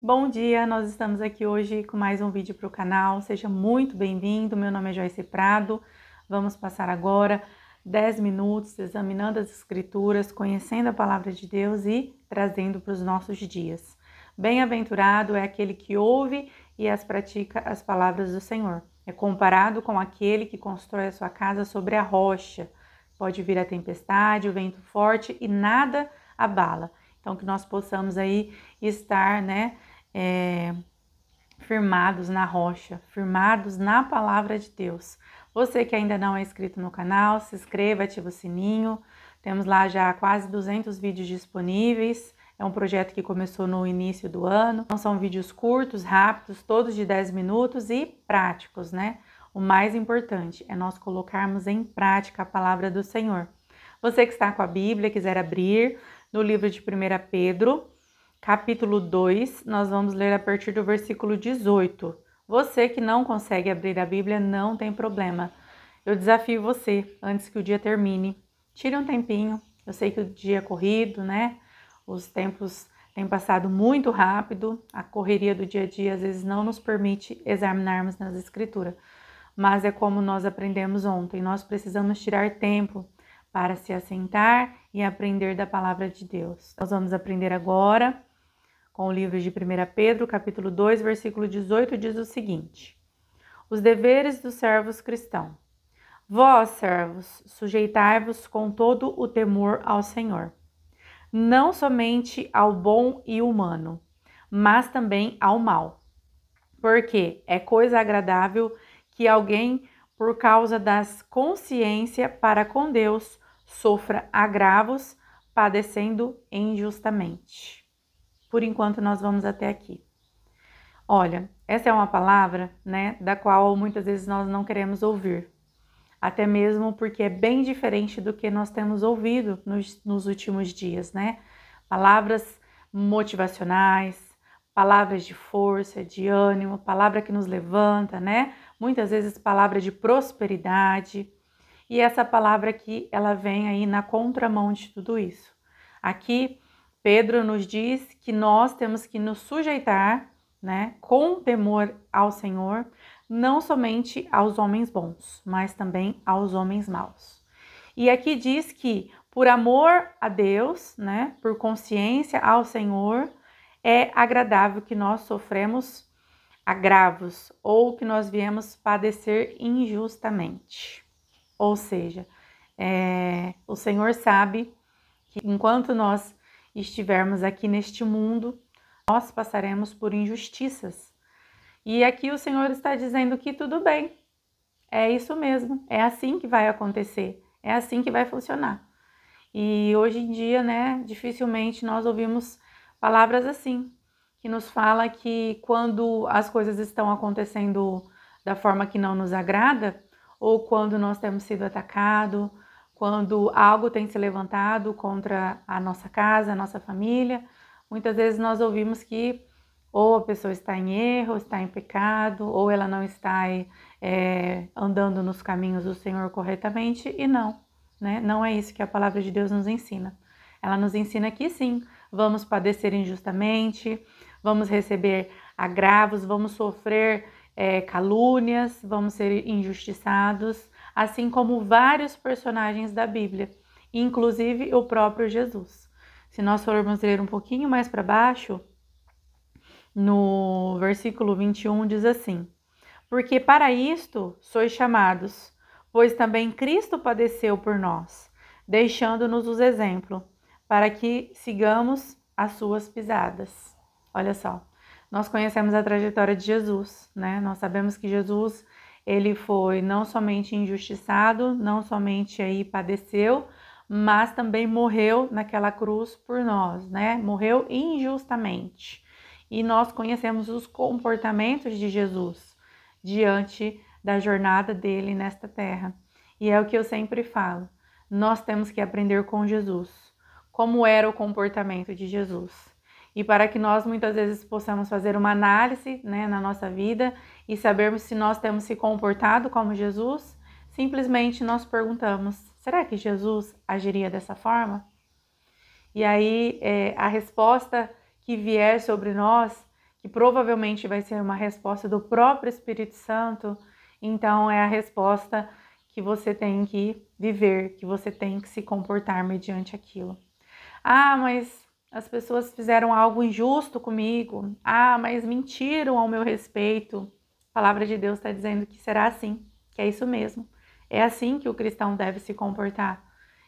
Bom dia, nós estamos aqui hoje com mais um vídeo para o canal. Seja muito bem-vindo, meu nome é Joyce Prado. Vamos passar agora 10 minutos examinando as escrituras, conhecendo a palavra de Deus e trazendo para os nossos dias. Bem-aventurado é aquele que ouve e as pratica as palavras do Senhor. É comparado com aquele que constrói a sua casa sobre a rocha. Pode vir a tempestade, o vento forte e nada abala. Então, que nós possamos aí estar, firmados na rocha, firmados na palavra de Deus. Você que ainda não é inscrito no canal, se inscreva, ativa o sininho. Temos lá já quase 200 vídeos disponíveis. É um projeto que começou no início do ano. Então, são vídeos curtos, rápidos, todos de 10 minutos e práticos, né? O mais importante é nós colocarmos em prática a palavra do Senhor. Você que está com a Bíblia, quiser abrir no livro de 1 Pedro, capítulo 2, nós vamos ler a partir do versículo 18. Você que não consegue abrir a Bíblia, não tem problema. Eu desafio você, antes que o dia termine, tire um tempinho. Eu sei que o dia é corrido, né? Os tempos têm passado muito rápido. A correria do dia a dia às vezes não nos permite examinarmos nas escrituras. Mas é como nós aprendemos ontem, nós precisamos tirar tempo para se assentar e aprender da palavra de Deus. Nós vamos aprender agora com o livro de 1 Pedro, capítulo 2, versículo 18, diz o seguinte: Os deveres dos servos cristãos. Vós, servos, sujeitai-vos com todo o temor ao Senhor, não somente ao bom e humano, mas também ao mal. Porque é coisa agradável que alguém, por causa das consciência para com Deus, sofra agravos, padecendo injustamente. Por enquanto, nós vamos até aqui. Olha, essa é uma palavra, né, da qual muitas vezes nós não queremos ouvir. Até mesmo porque é bem diferente do que nós temos ouvido nos últimos dias, né? Palavras motivacionais, palavras de força, de ânimo, palavra que nos levanta, né? Muitas vezes palavra de prosperidade. E essa palavra aqui, ela vem aí na contramão de tudo isso. Aqui, Pedro nos diz que nós temos que nos sujeitar, né, com temor ao Senhor, não somente aos homens bons, mas também aos homens maus. E aqui diz que, por amor a Deus, né, por consciência ao Senhor, é agradável que nós sofremos agravos ou que nós viemos padecer injustamente. Ou seja, o Senhor sabe que enquanto nós estivermos aqui neste mundo, nós passaremos por injustiças. E aqui o Senhor está dizendo que tudo bem, é isso mesmo, é assim que vai acontecer, é assim que vai funcionar. E hoje em dia, né, dificilmente nós ouvimos palavras assim, que nos fala que quando as coisas estão acontecendo da forma que não nos agrada, ou quando nós temos sido atacados, quando algo tem se levantado contra a nossa casa, a nossa família, muitas vezes nós ouvimos que ou a pessoa está em erro, está em pecado, ou ela não está andando nos caminhos do Senhor corretamente, e não, né? Não é isso que a palavra de Deus nos ensina. Ela nos ensina que sim, vamos padecer injustamente, vamos receber agravos, vamos sofrer calúnias, vamos ser injustiçados, assim como vários personagens da Bíblia, inclusive o próprio Jesus. Se nós formos ler um pouquinho mais para baixo, no versículo 21 diz assim: Porque para isto sois chamados, pois também Cristo padeceu por nós, deixando-nos os exemplos, para que sigamos as suas pisadas. Olha só, nós conhecemos a trajetória de Jesus, né? Nós sabemos que Jesus, ele foi não somente injustiçado, não somente aí padeceu, mas também morreu naquela cruz por nós, né? Morreu injustamente. E nós conhecemos os comportamentos de Jesus diante da jornada dele nesta terra. E é o que eu sempre falo, nós temos que aprender com Jesus, como era o comportamento de Jesus. E para que nós muitas vezes possamos fazer uma análise, né, na nossa vida e sabermos se nós temos se comportado como Jesus, simplesmente nós perguntamos, será que Jesus agiria dessa forma? E aí a resposta que vier sobre nós, que provavelmente vai ser uma resposta do próprio Espírito Santo, então é a resposta que você tem que viver, que você tem que se comportar mediante aquilo. Ah, mas as pessoas fizeram algo injusto comigo. Ah, mas mentiram ao meu respeito. A palavra de Deus está dizendo que será assim, que é isso mesmo. É assim que o cristão deve se comportar.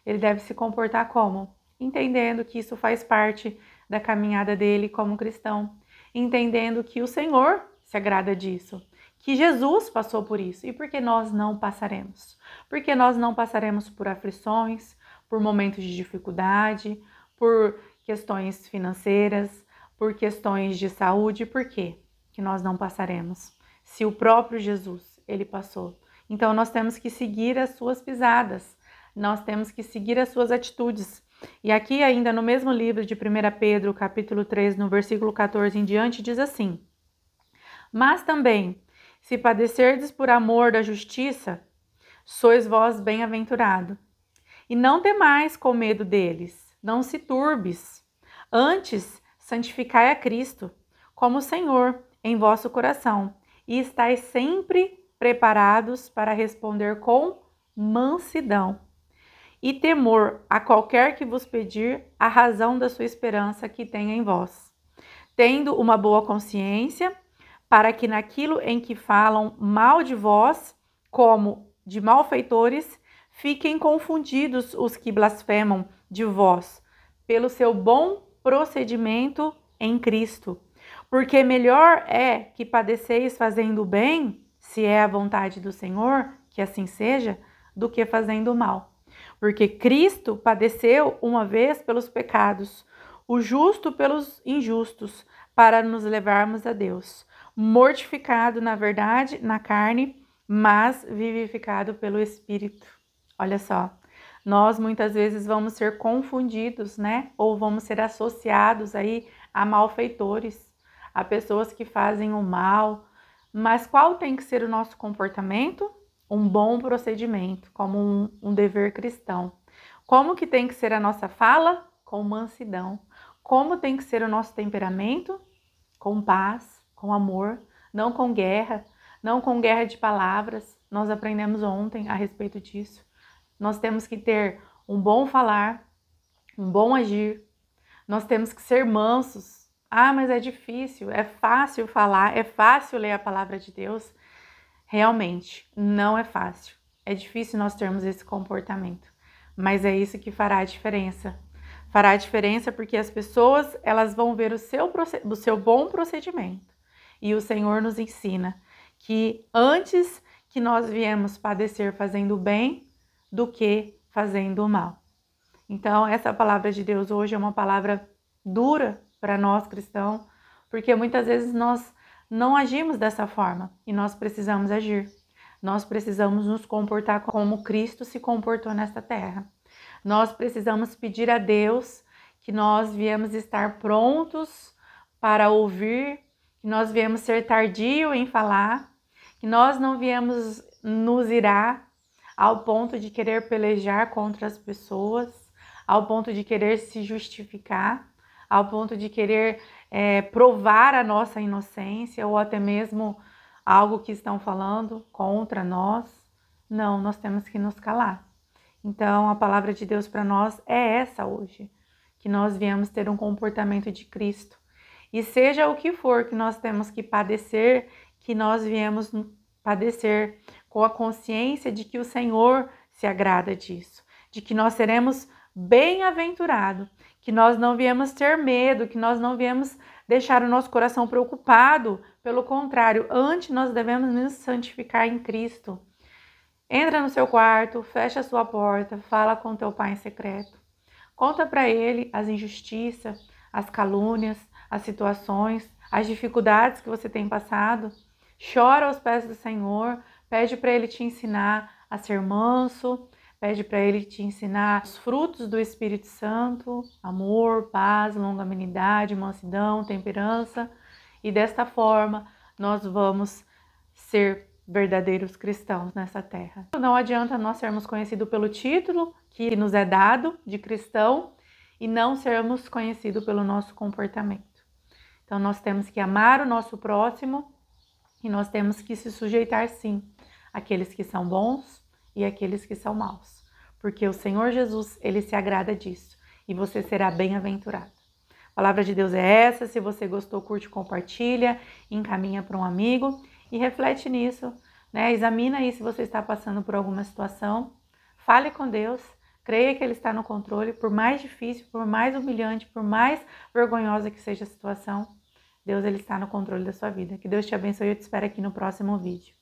Ele deve se comportar como? Entendendo que isso faz parte da caminhada dele como cristão. Entendendo que o Senhor se agrada disso. Que Jesus passou por isso. E por que nós não passaremos? Porque nós não passaremos por aflições, por momentos de dificuldade, por questões financeiras, por questões de saúde. Por quê que nós não passaremos? Se o próprio Jesus, ele passou. Então, nós temos que seguir as suas pisadas, nós temos que seguir as suas atitudes. E aqui ainda no mesmo livro de 1 Pedro, capítulo 3, no versículo 14 em diante, diz assim: mas também, se padecerdes por amor da justiça, sois vós bem-aventurado. E não temais com medo deles, não se turbes. Antes, santificai a Cristo como Senhor em vosso coração, e estais sempre preparados para responder com mansidão e temor a qualquer que vos pedir a razão da sua esperança que tem em vós, tendo uma boa consciência, para que naquilo em que falam mal de vós, como de malfeitores, fiquem confundidos os que blasfemam de vós, pelo seu bom procedimento em Cristo. Porque melhor é que padeceis fazendo o bem, se é a vontade do Senhor, que assim seja, do que fazendo o mal. Porque Cristo padeceu uma vez pelos pecados, o justo pelos injustos, para nos levarmos a Deus, mortificado na verdade, na carne, mas vivificado pelo Espírito. Olha só, nós muitas vezes vamos ser confundidos, né? Ou vamos ser associados aí a malfeitores, a pessoas que fazem o mal. Mas qual tem que ser o nosso comportamento? Um bom procedimento, como um dever cristão. Como que tem que ser a nossa fala? Com mansidão. Como tem que ser o nosso temperamento? Com paz, com amor, não com guerra de palavras. Nós aprendemos ontem a respeito disso. Nós temos que ter um bom falar, um bom agir. Nós temos que ser mansos. Ah, mas é difícil, é fácil falar, é fácil ler a palavra de Deus. Realmente, não é fácil. É difícil nós termos esse comportamento. Mas é isso que fará a diferença. Fará a diferença porque as pessoas, elas vão ver o seu bom procedimento. E o Senhor nos ensina que antes que nós viemos padecer fazendo o bem do que fazendo o mal. Então, essa palavra de Deus hoje é uma palavra dura para nós cristãos, porque muitas vezes nós não agimos dessa forma e nós precisamos agir. Nós precisamos nos comportar como Cristo se comportou nesta terra. Nós precisamos pedir a Deus que nós viemos estar prontos para ouvir, que nós viemos ser tardio em falar, que nós não viemos nos irar ao ponto de querer pelejar contra as pessoas, ao ponto de querer se justificar, ao ponto de querer provar a nossa inocência ou até mesmo algo que estão falando contra nós. Não, nós temos que nos calar. Então, a palavra de Deus para nós é essa hoje, que nós viemos ter um comportamento de Cristo. E seja o que for que nós temos que padecer, que nós viemos padecer com a consciência de que o Senhor se agrada disso, de que nós seremos bem-aventurados, que nós não viemos ter medo, que nós não viemos deixar o nosso coração preocupado. Pelo contrário, antes nós devemos nos santificar em Cristo. Entra no seu quarto, fecha a sua porta, fala com teu pai em secreto. Conta para ele as injustiças, as calúnias, as situações, as dificuldades que você tem passado. Chora aos pés do Senhor, pede para ele te ensinar a ser manso, pede para ele te ensinar os frutos do Espírito Santo, amor, paz, longanimidade, mansidão, temperança. E desta forma nós vamos ser verdadeiros cristãos nessa terra. Não adianta nós sermos conhecidos pelo título que nos é dado de cristão e não sermos conhecidos pelo nosso comportamento. Então, nós temos que amar o nosso próximo e nós temos que se sujeitar, sim, àqueles que são bons e àqueles que são maus. Porque o Senhor Jesus, ele se agrada disso e você será bem-aventurado. A palavra de Deus é essa. Se você gostou, curte, compartilha, encaminha para um amigo e reflete nisso, né? Examina aí se você está passando por alguma situação. Fale com Deus. Creia que Ele está no controle, por mais difícil, por mais humilhante, por mais vergonhosa que seja a situação, Deus ele está no controle da sua vida. Que Deus te abençoe e eu te espero aqui no próximo vídeo.